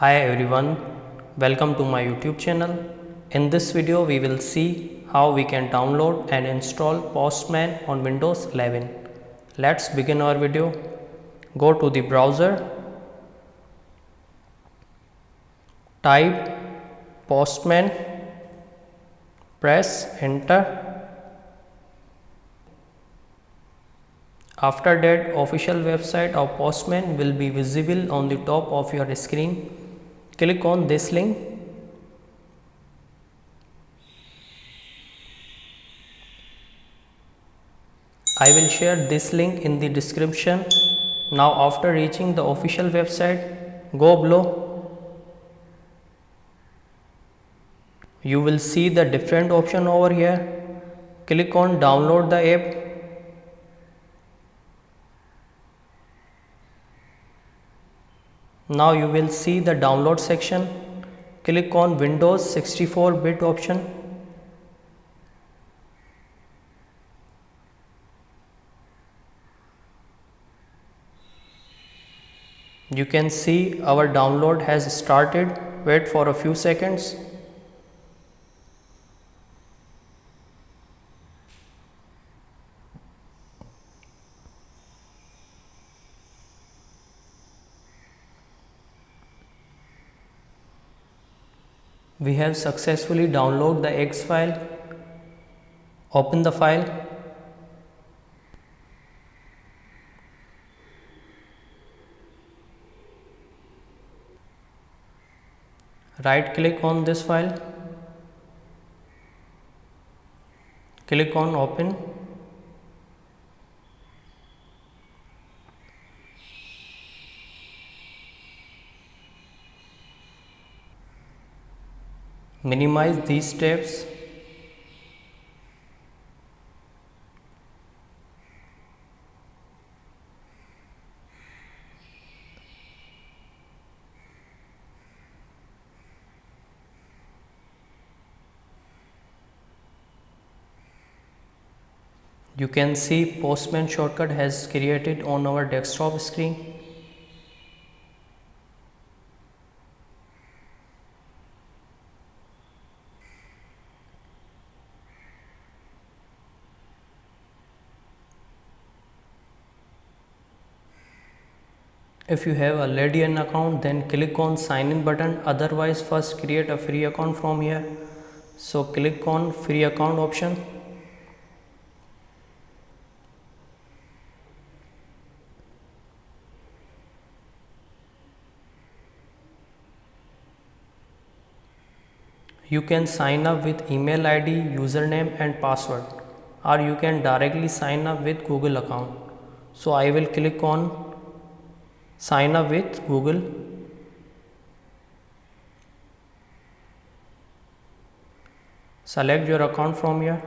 Hi everyone, welcome to my YouTube channel. In this video we will see how we can download and install Postman on Windows 11. Let's begin our video. Go to the browser, type Postman, press enter. After that, official website of Postman will be visible on the top of your screen. Click on this link. I will share this link in the description. Now after reaching the official website, go below. You will see the different option over here. Click on download the app. Now you will see the download section. Click on Windows 64-bit option. You can see our download has started. Wait for a few seconds. We have successfully downloaded the X file. Open the file. Right click on this file. Click on open. Minimize these steps. You can see Postman shortcut has created on our desktop screen. If you have already an account, then click on sign in button. Otherwise, first create a free account from here. So click on free account option. You can sign up with email ID, username and password, or you can directly sign up with Google account. So I will click on sign up with Google. Select your account from here.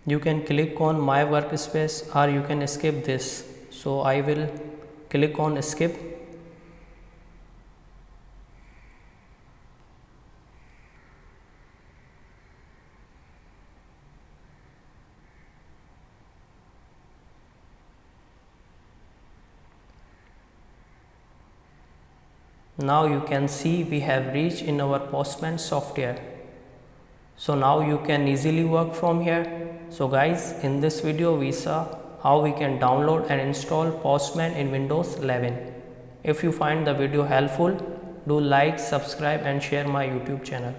You can click on my workspace or you can skip this. So I will click on skip. Now you can see we have reached in our Postman software. So now you can easily work from here. So guys, in this video we saw how we can download and install Postman in Windows 11. If you find the video helpful, do like, subscribe and share my YouTube channel.